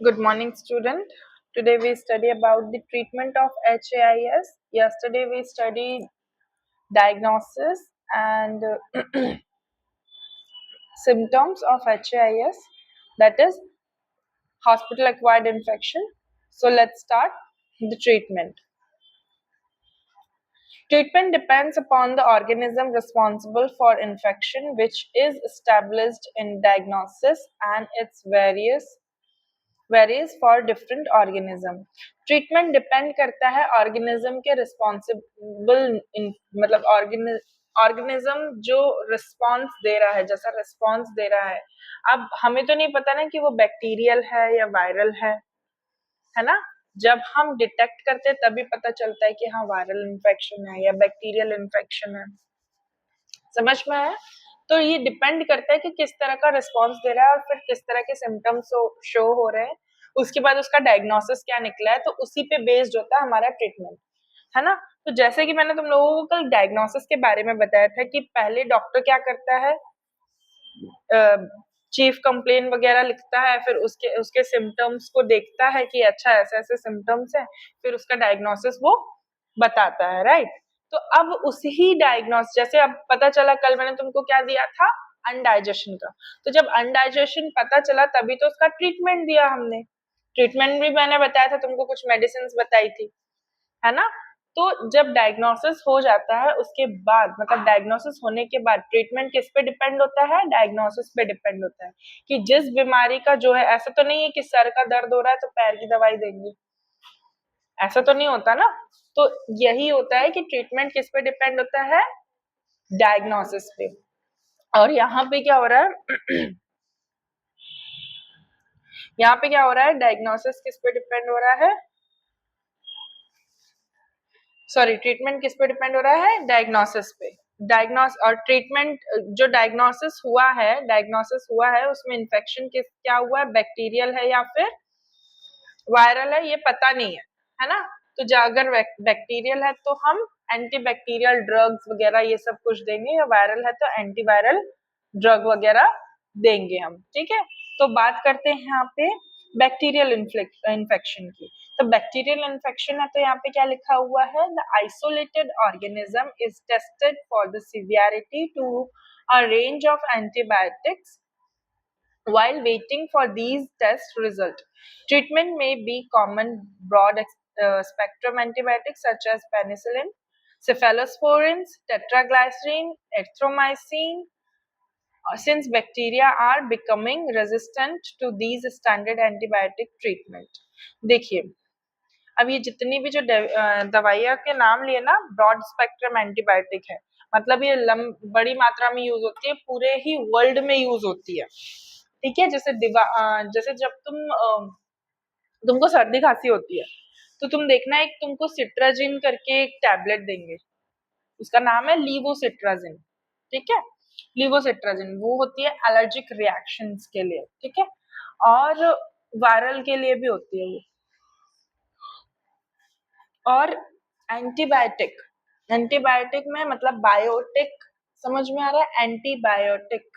Good morning, student. Today we study about the treatment of HAIS. Yesterday we studied diagnosis and symptoms of HAIS, that is hospital-acquired infection. So let's start the treatment. Treatment depends upon the organism responsible for infection, which is established in diagnosis and its varies for different organism. Treatment depend करता है organism के responsible मतलब organism जो response दे रहा है, जैसा response दे रहा है. अब हमें तो नहीं पता ना कि वो बैक्टीरियल है या वायरल है ना. जब हम डिटेक्ट करते हैं तभी पता चलता है कि हाँ वायरल इन्फेक्शन है या बैक्टीरियल इन्फेक्शन है. समझ में आया. तो ये डिपेंड करता है कि किस तरह का रिस्पॉन्स दे रहा है और फिर किस तरह के सिम्टम्स शो हो रहे हैं. उसके बाद उसका डायग्नोसिस क्या निकला है, तो उसी पे बेस्ड होता है हमारा ट्रीटमेंट, है ना. तो जैसे कि मैंने तुम लोगों को कल डायग्नोसिस के बारे में बताया था कि पहले डॉक्टर क्या करता है, चीफ कंप्लेन वगैरह लिखता है, फिर उसके उसके सिम्टम्स को देखता है कि अच्छा ऐसे ऐसे सिम्टम्स है, फिर उसका डायग्नोसिस वो बताता है, राइट. तो अब उसी डायग्नोस जैसे अब पता चला, कल मैंने तुमको क्या दिया था, अनडाइजेशन का. तो जब अनडाइजेशन पता चला तभी तो उसका ट्रीटमेंट दिया हमने. ट्रीटमेंट भी मैंने बताया था तुमको, कुछ मेडिसिन बताई थी, है ना. तो जब डायग्नोसिस हो जाता है उसके बाद, मतलब डायग्नोसिस होने के बाद ट्रीटमेंट किस पे डिपेंड होता है, डायग्नोसिस पे डिपेंड होता है कि जिस बीमारी का जो है, ऐसा तो नहीं है कि सर का दर्द हो रहा है तो पैर की दवाई देंगे, ऐसा तो नहीं होता ना. तो यही होता है कि ट्रीटमेंट किस पे डिपेंड होता है, डायग्नोसिस पे. और यहाँ पे क्या हो रहा है यहाँ पे क्या हो रहा है, डायग्नोसिस किस पे डिपेंड हो रहा है, सॉरी ट्रीटमेंट किस पे डिपेंड हो रहा है, डायग्नोसिस पे. डायग्नोस और ट्रीटमेंट, जो डायग्नोसिस हुआ है उसमें इन्फेक्शन किस क्या हुआ है, बैक्टीरियल है या फिर वायरल है, ये पता नहीं है ना. तो अगर बैक्टीरियल है तो हम एंटीबैक्टीरियल ड्रग्स वगैरह ये सब कुछ देंगे, या वायरल है तो एंटीवायरल ड्रग वगैरह देंगे हम, ठीक है. तो बात करते हैं यहाँ पे बैक्टीरियल इन्फेक्शन की. तो बैक्टीरियल इन्फेक्शन है तो यहाँ पे क्या लिखा हुआ है, the isolated organism is tested for the severity to a range of antibiotics. While waiting for these test results, treatment may be common broad spectrum antibiotics such as penicillin, cephalosporins, tetraglycerine, erythromycin. Since bacteria are becoming resistant to these standard antibiotic treatment. देखिए, अब ये जितनी भी जो दवाइयाँ के नाम लिए ना, ब्रॉड स्पेक्ट्रम एंटीबायोटिक है, मतलब ये बड़ी मात्रा में यूज होती है, पूरे ही वर्ल्ड में यूज होती है, ठीक है. जैसे जब तुमको सर्दी खांसी होती है तो तुम देखना, एक तुमको सिट्राजिन करके एक टैबलेट देंगे, उसका नाम है लीवोसिट्राजिन, ठीक है. लीवोसिट्राजिन वो होती है एलर्जिक रिएक्शंस के लिए, ठीक है, और वायरल के लिए भी होती है वो. और एंटीबायोटिक, एंटीबायोटिक में मतलब बायोटिक, समझ में आ रहा है, एंटीबायोटिक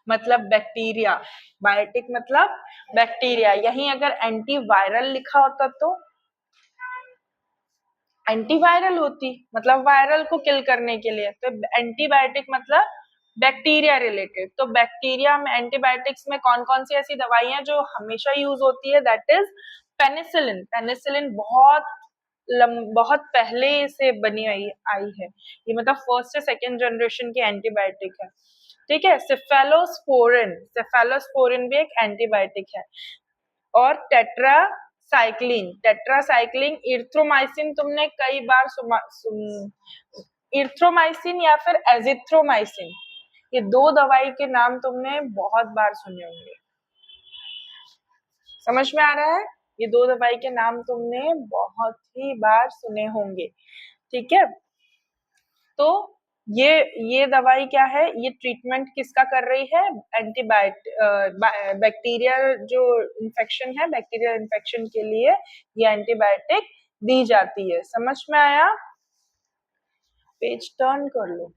मतलब बैक्टीरिया, बायोटिक मतलब बैक्टीरिया. यहीं अगर एंटीवायरल लिखा होता तो एंटीवायरल होती, मतलब वायरल को किल करने के लिए. तो एंटीबायोटिक मतलब बैक्टीरिया रिलेटेड. तो बैक्टीरिया में एंटीबायोटिक्स में कौन कौन सी ऐसी दवाइयां जो हमेशा यूज होती है, दैट इज पेनिसिलिन. पेनिसिलिन बहुत पहले से बनी आई है, ये मतलब फर्स्ट से सेकेंड जनरेशन की एंटीबायोटिक है, ठीक है. सेफेलोस्पोरिन, सेफेलोस्पोरिन भी एक एंटीबायोटिक है. और टेट्रासाइक्लिन, इरिथ्रोमाइसिन तुमने कई बार इरिथ्रोमाइसिन या फिर एजिथ्रोमाइसिन, ये दो दवाई के नाम तुमने बहुत बार सुने होंगे, समझ में आ रहा है. ये दो दवाई के नाम तुमने बहुत ही बार सुने होंगे, ठीक है. तो ये दवाई क्या है, ये ट्रीटमेंट किसका कर रही है, एंटीबायोटिक, बैक्टीरियल जो इन्फेक्शन है, बैक्टीरियल इन्फेक्शन के लिए ये एंटीबायोटिक दी जाती है. समझ में आया. पेज टर्न कर लो,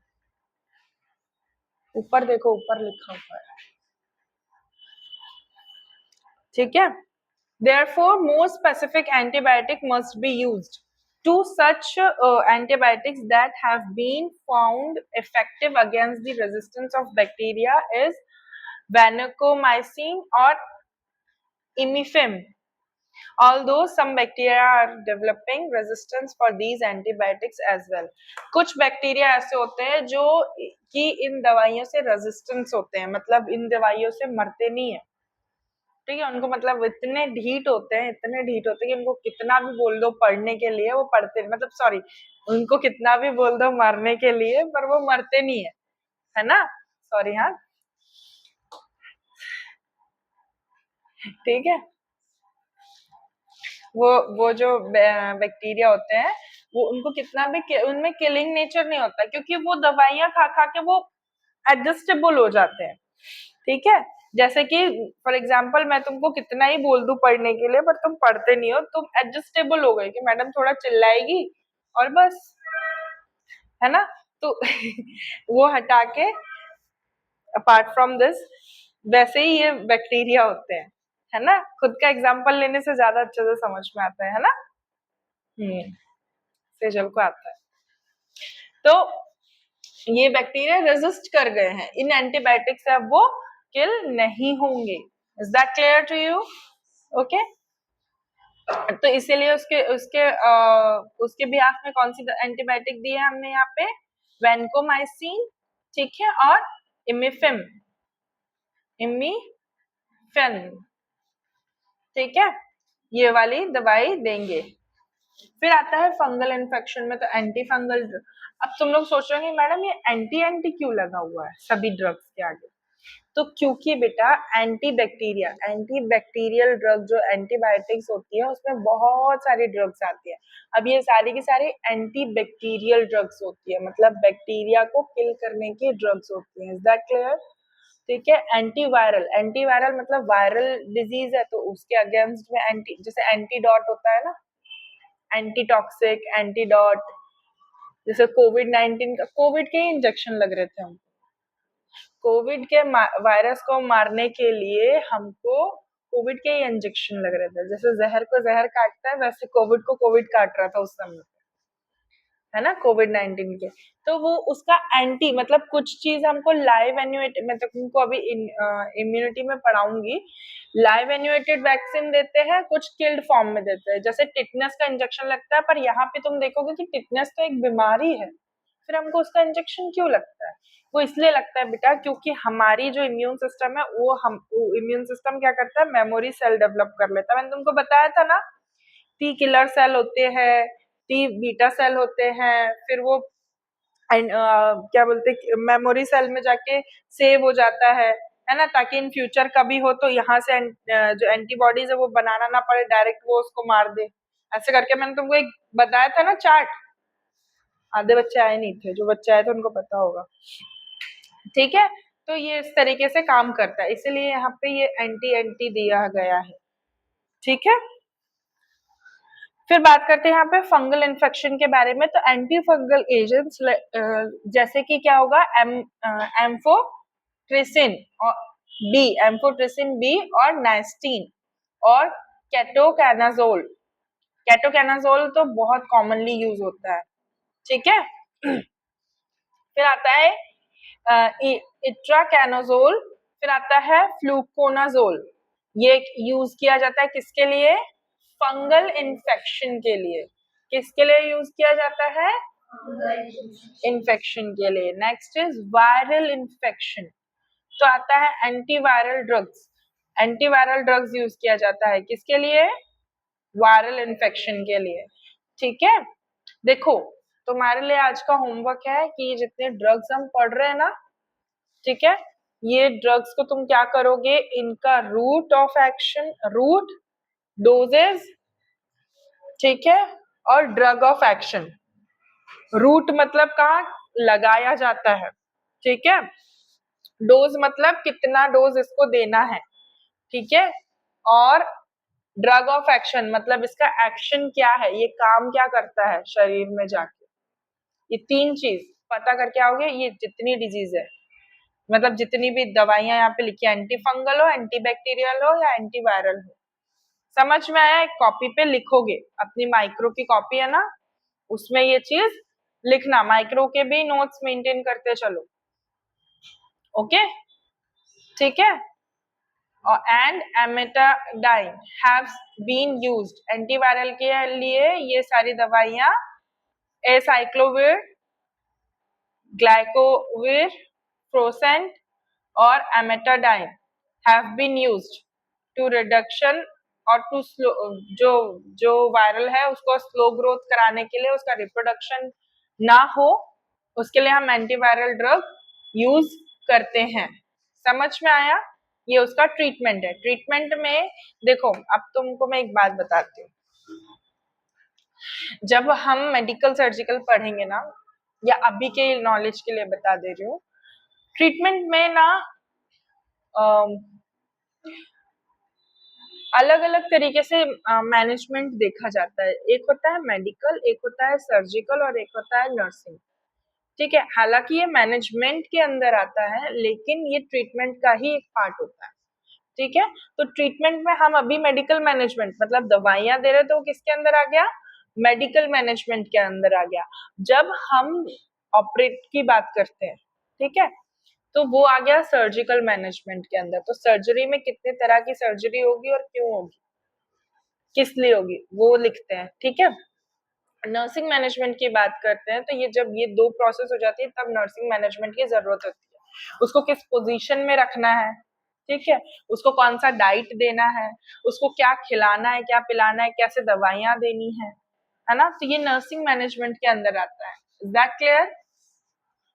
ऊपर देखो, ऊपर लिखा हुआ है, ठीक है, therefore more specific antibiotic must be used. Two such antibiotics that have been found effective against the resistance of bacteria is vancomycin or imifim. Although some bacteria are developing resistance for these antibiotics as well. कुछ bacteria ऐसे होते हैं जो कि इन दवाइयों से resistance होते हैं, मतलब इन दवाइयों से मरते नहीं है, ठीक है, उनको मतलब इतने ढीठ होते हैं, इतने ढीठ होते हैं कि उनको कितना भी बोल दो पढ़ने के लिए वो पढ़ते, मतलब सॉरी, उनको कितना भी बोल दो मरने के लिए पर वो मरते नहीं है ना, सॉरी, हाँ, ठीक है, वो जो बैक्टीरिया होते हैं वो उनको कितना भी उनमें किलिंग नेचर नहीं होता, क्योंकि वो दवाइयां खा खा के वो एडजस्टेबल हो जाते हैं, ठीक है, जैसे कि फॉर एग्जाम्पल मैं तुमको कितना ही बोल दूं पढ़ने के लिए पर तुम पढ़ते नहीं हो, तुम एडजस्टेबल हो गए कि मैडम थोड़ा चिल्लाएगी और बस, है ना, तो वो हटा के अपार्ट फ्रॉम दिस वैसे ही ये बैक्टीरिया होते हैं, है ना, खुद का एग्जाम्पल लेने से ज्यादा अच्छे से समझ में आता है ना, सेजल को आता है, तो ये बैक्टीरिया रेजिस्ट कर गए हैं इन एंटीबायोटिक से, अब वो किल नहीं होंगे, is that clear to you? Okay, तो इसीलिए उसके उसके उसके बिहाफ में कौन सी एंटीबायोटिक दी है हमने यहाँ पे, वैनकोमाइसिन, ठीक है, और इमिफिम, इमिफिन, ठीक है, ये वाली दवाई देंगे। फिर आता है फंगल इन्फेक्शन में, तो एंटी फंगल, अब तुम लोग सोच रहे हो मैडम ये एंटी एंटी क्यों लगा हुआ है सभी ड्रग्स के आगे, तो क्योंकि बेटा एंटी बैक्टीरियल ड्रग जो एंटीबायोटिक्स होती है उसमें बहुत सारी ड्रग्स आती है, अब ये सारी की सारी एंटी बैक्टीरियल ड्रग्स होती है, मतलब बैक्टीरिया को किल करने की ड्रग्स होती है, इज दैट क्लियर? ठीक है, एंटीवायरल मतलब वायरल डिजीज है तो उसके अगेंस्ट में एंटी, जैसे एंटीडॉट होता है ना, एंटीटॉक्सिक, एंटीडॉट, जैसे कोविड-19 का, कोविड के इंजेक्शन लग रहे थे हमको, कोविड के वायरस को मारने के लिए हमको कोविड के इंजेक्शन लग रहे थे, जैसे जहर को जहर काटता है वैसे कोविड को कोविड काट रहा था उस समय, है ना, कोविड-19 के, तो वो उसका एंटी, मतलब कुछ चीज हमको लाइव एन्यूएट, मैं तो तुमको अभी इम्यूनिटी में पढ़ाऊंगी, लाइव एन्यूएटेड वैक्सीन देते हैं, कुछ किल्ड फॉर्म में देते हैं, जैसे टिटनेस का इंजेक्शन लगता है, पर यहाँ पे तुम देखोगे कि टिटनेस तो एक बीमारी है, फिर हमको उसका इंजेक्शन क्यों लगता है, वो इसलिए लगता है बेटा क्योंकि हमारी जो इम्यून सिस्टम है वो इम्यून सिस्टम क्या करता है, मेमोरी सेल डेवलप कर लेता है, मैंने तुमको बताया था ना, टी किलर सेल होते हैं, टी बीटा सेल होते हैं, फिर वो क्या बोलते हैं मेमोरी सेल में जाके सेव हो जाता है ना, ताकि इन फ्यूचर कभी हो तो यहाँ से जो एंटीबॉडीज है वो बनाना ना पड़े, डायरेक्ट वो उसको मार दे, ऐसे करके मैंने तुमको एक बताया था ना चार्ट, आधे बच्चे आए नहीं थे, जो बच्चे आए थे उनको पता होगा, ठीक है, तो ये इस तरीके से काम करता है, इसीलिए यहाँ पे ये एंटी एंटी दिया गया है, ठीक है। फिर बात करते हैं यहाँ पे फंगल इन्फेक्शन के बारे में, तो एंटी फंगल एजेंट्स जैसे कि क्या होगा, एम्फोट्रिसिन और बी, एम्फोट्रिसिन बी और नाइस्टीन और केटोकैनाजोल, केटोकैनाजोल तो बहुत कॉमनली यूज होता है, ठीक है। फिर आता है इट्राकैनाजोल, फिर आता है फ्लूकोनाजोल, ये यूज किया जाता है किसके लिए, फंगल इन्फेक्शन के लिए, किसके लिए यूज किया जाता है, इन्फेक्शन के लिए। नेक्स्ट इज वायरल इन्फेक्शन, तो आता है antiviral drugs, antiviral drugs use किया जाता है किसके लिए, वायरल इन्फेक्शन के लिए, ठीक है। देखो तुम्हारे लिए आज का होमवर्क है कि ये जितने ड्रग्स हम पढ़ रहे हैं ना, ठीक है, ये ड्रग्स को तुम क्या करोगे, इनका route of action, route, doses, ठीक है, और ड्रग ऑफ एक्शन, रूट मतलब कहाँ लगाया जाता है, ठीक है, डोज मतलब कितना डोज इसको देना है, ठीक है, और ड्रग ऑफ एक्शन मतलब इसका एक्शन क्या है, ये काम क्या करता है शरीर में जाके, ये तीन चीज पता करके आओगे, ये जितनी डिजीज है, मतलब जितनी भी दवाइयां यहाँ पे लिखी है, एंटी फंगल हो, एंटी बैक्टीरियल हो या एंटी वायरल हो। समझ में आया? एक कॉपी पे लिखोगे, अपनी माइक्रो की कॉपी है ना, उसमें ये चीज लिखना। माइक्रो के भी नोट्स मेंटेन करते चलो, ओके? ठीक है। और and amantadine have been used, antiviral के लिए ये सारी दवाइयां एसाइक्लोविर, ग्लाइकोविर, फ्रोसेंट और amantadine have been used to reduction और टू स्लो, जो जो वायरल है उसको स्लो ग्रोथ कराने के लिए, उसका रिप्रोडक्शन ना हो, उसके लिए हम एंटीवायरल ड्रग यूज करते हैं। समझ में आया? ये उसका ट्रीटमेंट है। ट्रीटमेंट में देखो, अब तुमको मैं एक बात बताती हूँ, जब हम मेडिकल सर्जिकल पढ़ेंगे ना, या अभी के नॉलेज के लिए बता दे रही हूँ, ट्रीटमेंट में ना अलग अलग तरीके से मैनेजमेंट देखा जाता है। एक होता है मेडिकल, एक होता है सर्जिकल और एक होता है नर्सिंग। ठीक है, हालांकि ये मैनेजमेंट के अंदर आता है, लेकिन ये ट्रीटमेंट का ही एक पार्ट होता है। ठीक है, तो ट्रीटमेंट में हम अभी मेडिकल मैनेजमेंट मतलब दवाइयां दे रहे, तो किसके अंदर आ गया? मेडिकल मैनेजमेंट के अंदर आ गया। जब हम ऑपरेट की बात करते हैं, ठीक है, तो वो आ गया सर्जिकल मैनेजमेंट के अंदर। तो सर्जरी में कितने तरह की सर्जरी होगी और क्यों होगी, किस लिए होगी, वो लिखते हैं। ठीक है, नर्सिंग मैनेजमेंट की बात करते हैं, तो ये जब ये दो प्रोसेस हो जाती है तब नर्सिंग मैनेजमेंट की जरूरत होती है। उसको किस पोजीशन में रखना है, ठीक है, उसको कौन सा डाइट देना है, उसको क्या खिलाना है, क्या पिलाना है, कैसे दवाइयां देनी है ना, तो ये नर्सिंग मैनेजमेंट के अंदर आता है। Is that clear?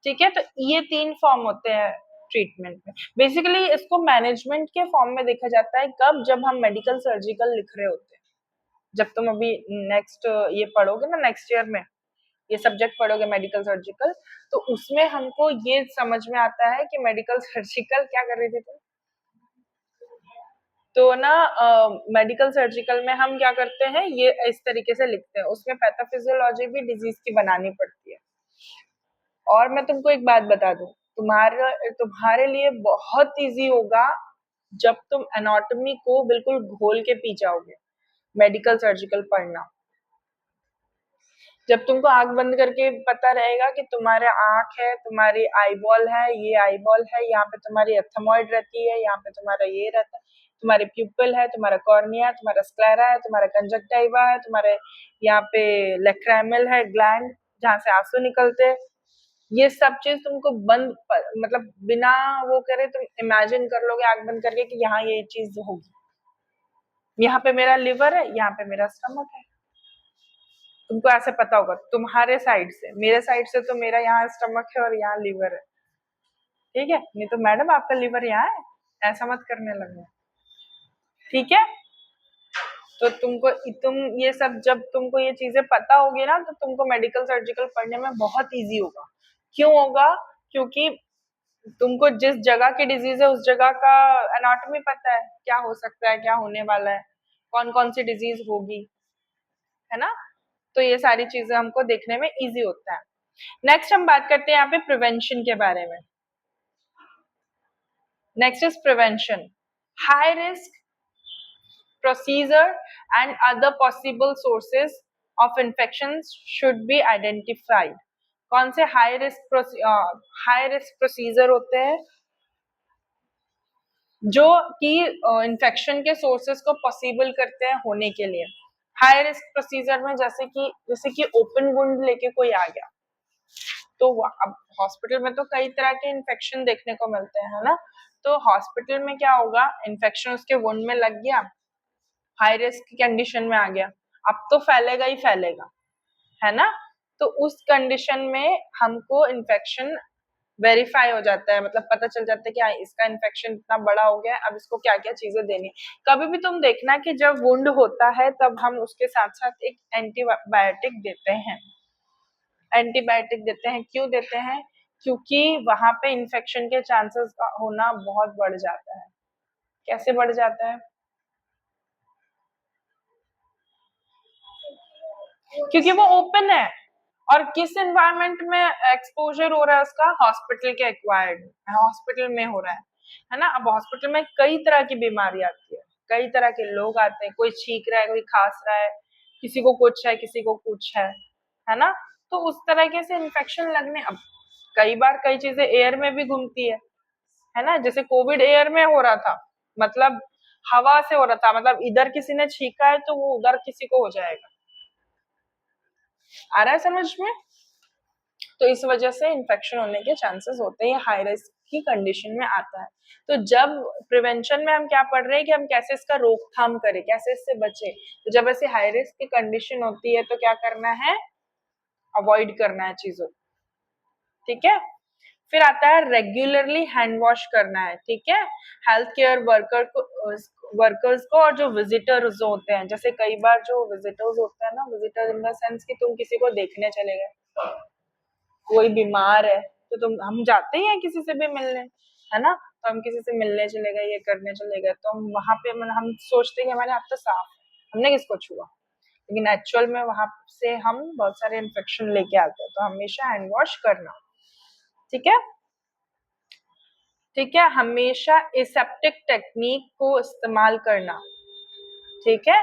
ठीक है, तो ये 3 फॉर्म होते हैं ट्रीटमेंट में। बेसिकली इसको मैनेजमेंट के फॉर्म में देखा जाता है कब, जब हम मेडिकल सर्जिकल लिख रहे होते हैं। जब तुम अभी नेक्स्ट ये पढ़ोगे ना, नेक्स्ट ईयर में ये सब्जेक्ट पढ़ोगे मेडिकल सर्जिकल, तो उसमें हमको ये समझ में आता है कि मेडिकल सर्जिकल क्या कर रही थी तुम, तो ना मेडिकल सर्जिकल में हम क्या करते हैं, ये इस तरीके से लिखते हैं। उसमें पैथोफिजियोलॉजी भी डिजीज की बनानी पड़ती है। और मैं तुमको एक बात बता दूं, तुम्हारे लिए बहुत इजी होगा जब तुम एनाटॉमी को बिल्कुल घोल के पी जाओगे मेडिकल सर्जिकल पढ़ना। जब तुमको आंख बंद करके पता रहेगा कि तुम्हारे आंख है, तुम्हारी आईबॉल है, ये आईबॉल है, यहाँ पे तुम्हारी एथमॉइड रहती है, यहाँ पे तुम्हारा ये रहता है, तुम्हारे प्यूपिल है, तुम्हारा कॉर्निया है, तुम्हारा स्क्लेरा है, तुम्हारा कंजक्टिवा है, तुम्हारे यहाँ पे लेक्राइमल है ग्लैंड जहाँ से आंसू निकलते हैं। ये सब चीज तुमको मतलब बिना वो करे तुम इमेजिन कर लोगे आंख बंद करके कि यहाँ ये चीज होगी, यहाँ पे मेरा लिवर है, यहाँ पे मेरा स्टमक है। तुमको ऐसे पता होगा तुम्हारे साइड से, मेरे साइड से तो मेरा यहाँ स्टमक है और यहाँ लिवर है। ठीक है, नहीं तो मैडम आपका लिवर यहाँ है, ऐसा मत करने लगना। ठीक है, तो तुम ये सब जब तुमको ये चीजें पता होगी ना, तो तुमको मेडिकल सर्जिकल पढ़ने में बहुत इजी होगा। क्यों होगा? क्योंकि तुमको जिस जगह की डिजीज है उस जगह का एनाटॉमी पता है, क्या हो सकता है, क्या होने वाला है, कौन कौन सी डिजीज होगी, है ना। तो ये सारी चीजें हमको देखने में इजी होता है। नेक्स्ट हम बात करते हैं यहाँ पे प्रिवेंशन के बारे में। Next is prevention. High risk procedure and other possible sources of infections should be identified। कौन से हाई रिस्क प्रोसीजर होते हैं जो कि इन्फेक्शन के सोर्सेस को पॉसिबल करते हैं होने के लिए। हाई रिस्क प्रोसीजर में जैसे कि ओपन वुंड लेके कोई आ गया, तो अब हॉस्पिटल में तो कई तरह के इन्फेक्शन देखने को मिलते हैं, है ना। तो हॉस्पिटल में क्या होगा, इन्फेक्शन उसके वुंड में लग गया, हाई रिस्क की कंडीशन में आ गया, अब तो फैलेगा ही फैलेगा, है ना। तो उस कंडीशन में हमको इन्फेक्शन वेरीफाई हो जाता है, मतलब पता चल जाता है कि हाँ, इसका इन्फेक्शन इतना बड़ा हो गया है, अब इसको क्या क्या चीजें देनी है। कभी भी तुम देखना कि जब वुंड होता है तब हम उसके साथ साथ एक एंटीबायोटिक देते हैं। एंटीबायोटिक देते हैं, क्यों देते हैं? क्योंकि वहां पे इन्फेक्शन के चांसेस का होना बहुत बढ़ जाता है। कैसे बढ़ जाता है? क्योंकि वो ओपन है और किस एनवायरनमेंट में एक्सपोजर हो रहा है उसका, हॉस्पिटल के एक्वायर्ड, हॉस्पिटल में हो रहा है ना। अब हॉस्पिटल में कई तरह की बीमारी आती है, कई तरह के लोग आते हैं, कोई छींक रहा है, कोई खांस रहा है, किसी को कुछ है, किसी को कुछ है ना। तो उस तरीके से इन्फेक्शन लगने, अब कई बार कई चीजें एयर में भी घूमती है ना। जैसे कोविड एयर में हो रहा था, मतलब हवा से हो रहा था, मतलब इधर किसी ने छींका है तो वो उधर किसी को हो जाएगा। आ रहा है समझ में? तो इस वजह से इन्फेक्शन होने के चांसेस होते हैं, हाई रिस्क की कंडीशन में आता है। तो जब प्रिवेंशन में हम क्या पढ़ रहे हैं कि हम कैसे इसका रोकथाम करें, कैसे इससे बचे। तो जब ऐसे हाई रिस्क की कंडीशन होती है तो क्या करना है, अवॉइड करना है चीजों, ठीक है। फिर आता है रेगुलरली हैंड वॉश करना है, ठीक है। हेल्थ केयर वर्कर्स को और जो विजिटर्स होते हैं, जैसे कई बार जो विजिटर्स होते हैं ना, विजिटर इन द सेंस कि तुम किसी को देखने चले गए, कोई बीमार है, तो तुम, हम जाते ही हैं किसी से भी मिलने, है ना। तो हम किसी से मिलने चले गए, ये करने चले गए, तो हम वहां पे हम सोचते हैं कि हमारे हाथ तो साफ है, हमने किसको छुआ, लेकिन एक्चुअल में वहां से हम बहुत सारे इन्फेक्शन लेके आते हैं। तो हमेशा हैंड वॉश करना, ठीक है। ठीक है, हमेशा एसेप्टिक टेक्निक को इस्तेमाल करना, ठीक है।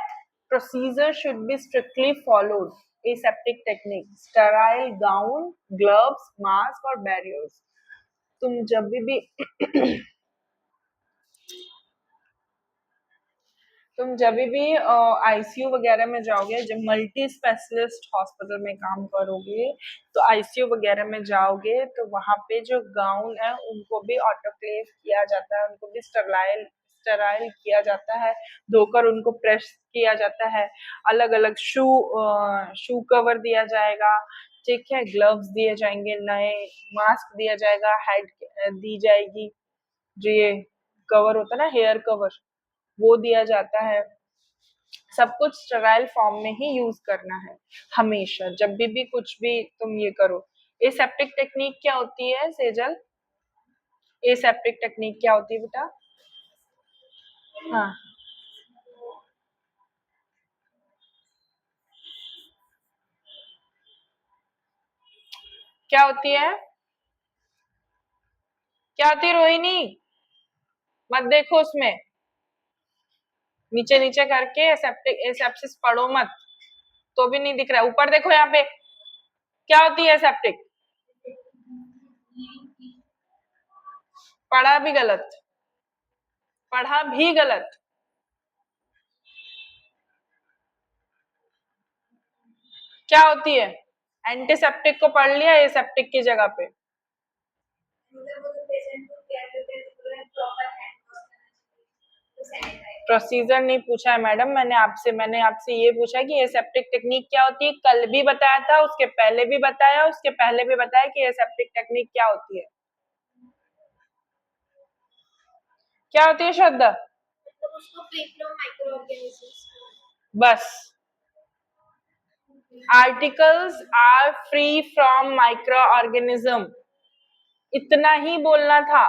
Procedure should be strictly followed, aseptic technique, sterile gown, gloves, mask और बैरियर्स। तुम जब भी तुम जब भी आईसीयू वगैरह में जाओगे, जब मल्टी स्पेशलिस्ट हॉस्पिटल में काम करोगे, तो आईसीयू वगैरह में जाओगे तो वहां पे जो गाउन है उनको भी ऑटोक्लेव किया जाता है, उनको भी स्टरलाइल स्टेराइल किया जाता है, धोकर उनको प्रेस किया जाता है, अलग अलग शू कवर दिया जाएगा, ठीक है, ग्लव्स दिए जाएंगे, नए मास्क दिया जाएगा, हेड दी जाएगी, जो ये कवर होता है ना, हेयर कवर, वो दिया जाता है। सब कुछ स्टेराइल फॉर्म में ही यूज करना है हमेशा, जब भी कुछ भी तुम ये करो। एसेप्टिक टेक्निक क्या होती है सेजल, एसेप्टिक टेक्निक क्या होती है बेटा? हाँ, क्या होती है, क्या होती है रोहिणी? मत देखो उसमें, नीचे नीचे करके एसेप्टिक एसेप्सिस पढ़ो मत, तो भी नहीं दिख रहा है, ऊपर देखो यहाँ पे, क्या होती है एसेप्टिक? पढ़ा भी गलत, पढ़ा भी गलत। क्या होती है? एंटीसेप्टिक को पढ़ लिया एसेप्टिक की जगह पे। प्रोसीजर नहीं पूछा है मैडम मैंने आपसे ये पूछा कि एसेप्टिक टेक्निक क्या होती है, कल भी बताया था, उसके पहले भी बताया, उसके पहले भी बताया कि एसेप्टिक टेक्निक क्या होती है। क्या होती है श्रद्धा? बस, articles are free from micro organism, इतना ही बोलना था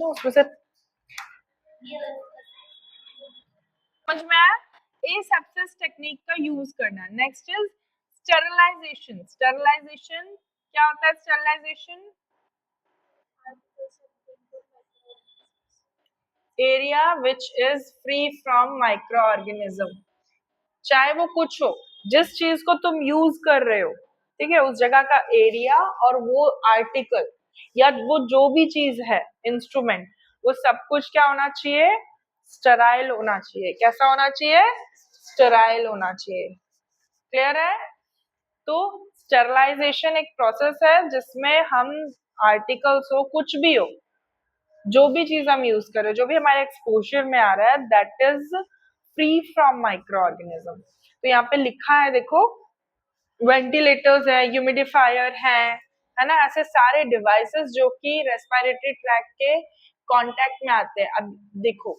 उसमें से। समझ में आया? एसेप्सिस टेक्निक का यूज करना। Next is sterilisation. स्टेरिलाइजेशन क्या होता है? Sterilisation area which is free from micro organism, चाहे वो कुछ हो, जिस चीज को तुम यूज कर रहे हो, ठीक है, उस जगह का एरिया और वो आर्टिकल या वो जो भी चीज है, इंस्ट्रूमेंट, वो सब कुछ क्या होना चाहिए? स्टेराइल होना चाहिए। कैसा होना चाहिए? स्टेराइल होना चाहिए। क्लियर है? तो स्टेरलाइजेशन एक प्रोसेस है जिसमें हम आर्टिकल्स हो, कुछ भी हो, जो भी चीज हम यूज कर रहे हैं, जो भी हमारे एक्सपोजर में आ रहा है, that is free from micro organism. तो यहाँ पे लिखा है देखो, वेंटिलेटर्स है, ह्यूमिडिफायर है ना, ऐसे सारे डिवाइसेस जो कि रेस्पिरेटरी ट्रैक के कांटेक्ट में आते हैं। अब देखो,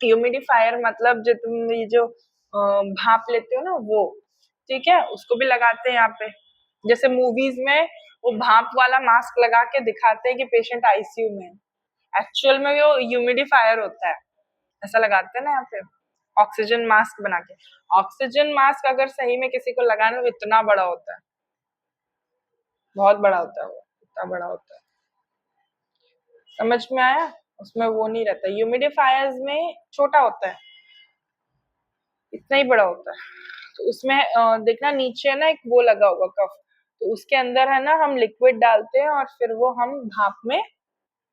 ह्यूमिडिफायर मतलब जो तुम ये जो भाप लेते हो ना, वो, ठीक है, उसको भी लगाते हैं यहाँ पे। जैसे मूवीज में वो भाप वाला मास्क लगा के दिखाते हैं कि पेशेंट आईसीयू में है, एक्चुअल में वो ह्यूमिडिफायर होता है, ऐसा लगाते हैं ना यहाँ पे। ऑक्सीजन मास्क बना के। ऑक्सीजन मास्क अगर सही में किसी को लगाना तो इतना बड़ा होता है, बहुत बड़ा होता है, वो इतना बड़ा होता है, समझ में आया? उसमें वो नहीं रहता, ह्यूमिडिफायर्स में छोटा होता है, इतना ही बड़ा होता है। तो उसमें देखना नीचे ना एक वो लगा होगा कफ, तो उसके अंदर है ना हम लिक्विड डालते हैं और फिर वो हम भाप में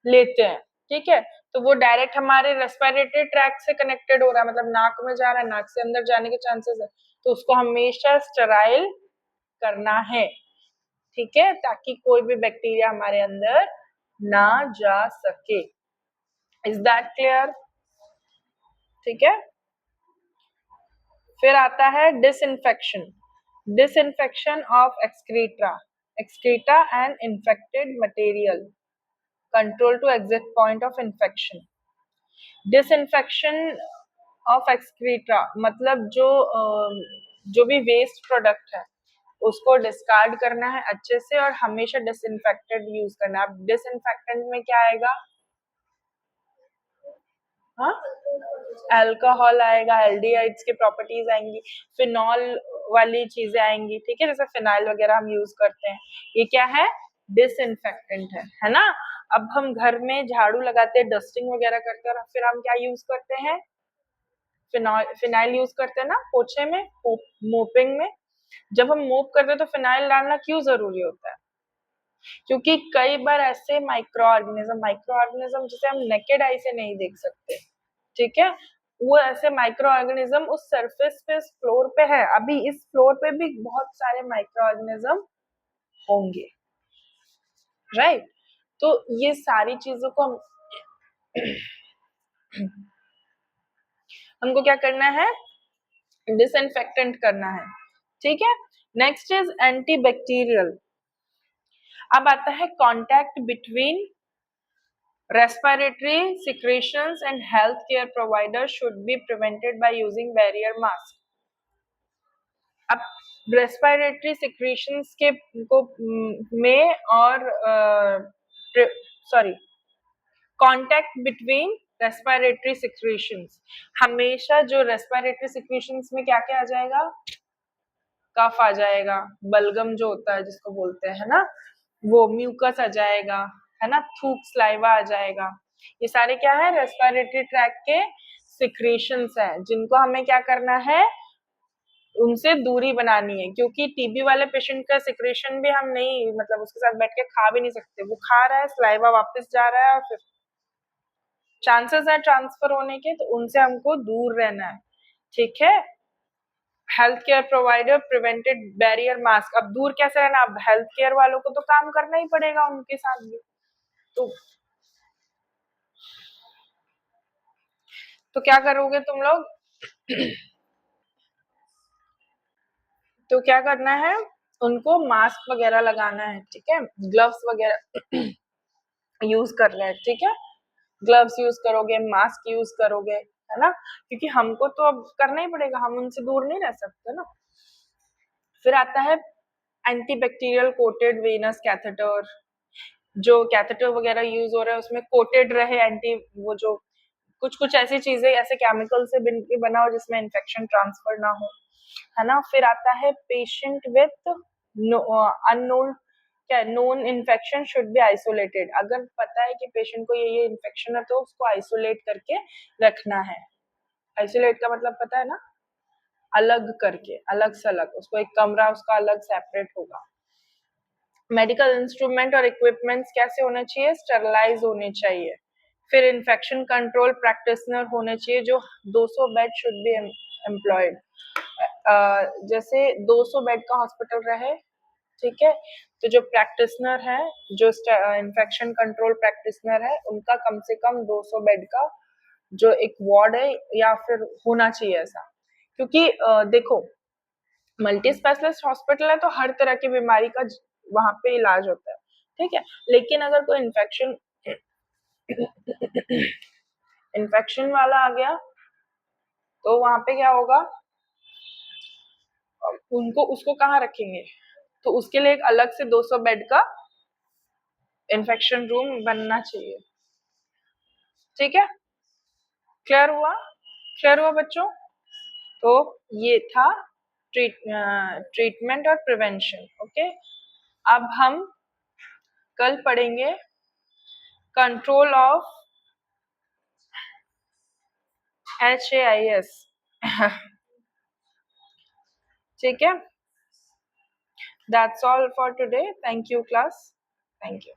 लेते हैं, ठीक है। तो वो डायरेक्ट हमारे रेस्पिरेटरी ट्रैक से कनेक्टेड हो रहा है, मतलब नाक में जा रहा है, नाक से अंदर जाने के चांसेस है, तो उसको हमेशा स्टेराइल करना है, ठीक है, ताकि कोई भी बैक्टीरिया हमारे अंदर ना जा सके। Is that clear? ठीक है। फिर आता है disinfection, disinfection of excreta, excreta and infected material, control to exit point of infection. Disinfection of excreta मतलब जो भी वेस्ट प्रोडक्ट है उसको डिस्कार्ड करना है अच्छे से और हमेशा डिसइंफेक्टेड यूज करना है। अब डिसइंफेक्टेंट में क्या आएगा? हाँ, अल्कोहल आएगा, एल्डिहाइड्स की प्रॉपर्टीज आएंगी, फिनॉल वाली चीजें आएंगी, ठीक है, जैसे फिनाइल वगैरह हम यूज करते हैं, ये क्या है? डिसइंफेक्टेंट है ना। अब हम घर में झाड़ू लगाते हैं, डस्टिंग वगैरह करते हैं, और फिर हम क्या यूज करते हैं? फिनाइल यूज करते हैं ना पोछे में, मोपिंग में। जब हम मोप करते हैं तो फिनाइल डालना क्यों जरूरी होता है? क्योंकि कई बार ऐसे माइक्रो ऑर्गेनिज्म जिसे हम नेकेड आई से नहीं देख सकते, ठीक है, वो ऐसे माइक्रो ऑर्गेनिज्म उस सरफेस पे, इस फ्लोर पे है, अभी इस फ्लोर पे भी बहुत सारे माइक्रो ऑर्गेनिज्म होंगे, राइट। तो ये सारी चीजों को हमको क्या करना है? डिसइंफेक्टेंट करना है, ठीक है। Next is antibacterial. अब आता है contact between respiratory secretions and healthcare providers should be prevented by using barrier mask। अब रेस्पिरेटरी सिक्रेशंस के को में और sorry contact between respiratory secretions, हमेशा जो रेस्पिरेटरी सिक्रेशंस में क्या क्या आ जाएगा? कफ आ जाएगा, बलगम जो होता है जिसको बोलते हैं ना, वो म्यूकस आ जाएगा, है ना, थूक, स्लाइवा आ जाएगा, ये सारे क्या है? रेस्पिरेटरी ट्रैक के सिक्रेशंस हैं, जिनको हमें क्या करना है? उनसे दूरी बनानी है, क्योंकि टीबी वाले पेशेंट का सिक्रेशन भी हम नहीं, मतलब उसके साथ बैठ के खा भी नहीं सकते, वो खा रहा है, स्लाइवा वापस जा रहा है और फिर चांसेस है ट्रांसफर होने के, तो उनसे हमको दूर रहना है, ठीक है। Health care provider prevented barrier mask, अब दूर कैसे रहना? अब हेल्थ केयर वालों को तो काम करना ही पड़ेगा उनके साथ भी, तो क्या करोगे तुम लोग? तो क्या करना है? उनको मास्क वगैरह लगाना है, ठीक है, ग्लव्स वगैरह यूज करना है, ठीक है, ग्लव्स यूज करोगे, मास्क यूज करोगे, है ना, क्योंकि हमको तो अब करना ही पड़ेगा, हम उनसे दूर नहीं रह सकते ना। फिर आता है एंटीबैक्टीरियल कोटेड वेनस कैथेटर, जो कैथेटर वगैरह यूज हो रहा है उसमें कोटेड रहे एंटी, वो जो कुछ कुछ ऐसी चीजें, ऐसे केमिकल से बना हो जिसमें इन्फेक्शन ट्रांसफर ना हो, है ना। फिर आता है पेशेंट विथ अननोन, क्या known infection should be isolated, अगर पता है कि पेशेंट को ये इन्फेक्शन है तो उसको आइसोलेट करके रखना है। आइसोलेट का मतलब पता है ना? अलग करके, अलग से अलग, उसको एक कमरा उसका अलग सेपरेट होगा। मेडिकल इंस्ट्रूमेंट और इक्विपमेंट्स कैसे होने चाहिए? स्टरलाइज होने चाहिए। फिर इन्फेक्शन कंट्रोल प्रैक्टिशनर होने चाहिए, जो 200 बेड शुड बी एम्प्लॉयड, जैसे 200 बेड का हॉस्पिटल रहे, ठीक है, तो जो प्रैक्टिशनर है, जो इन्फेक्शन कंट्रोल प्रैक्टिशनर है, उनका कम से कम 200 बेड का जो एक वार्ड है या फिर होना चाहिए ऐसा, क्योंकि देखो मल्टी स्पेशलिस्ट हॉस्पिटल है तो हर तरह की बीमारी का वहां पे इलाज होता है, ठीक है, लेकिन अगर कोई इन्फेक्शन इन्फेक्शन वाला आ गया तो वहां पे क्या होगा? उनको उसको कहाँ रखेंगे? तो उसके लिए एक अलग से 200 बेड का इन्फेक्शन रूम बनना चाहिए, ठीक है। क्लियर हुआ? क्लियर हुआ बच्चों? तो ये था ट्रीटमेंट और प्रिवेंशन। ओके, अब हम कल पढ़ेंगे कंट्रोल ऑफ HAIS। ठीक है, that's all for today. Thank you class, thank you.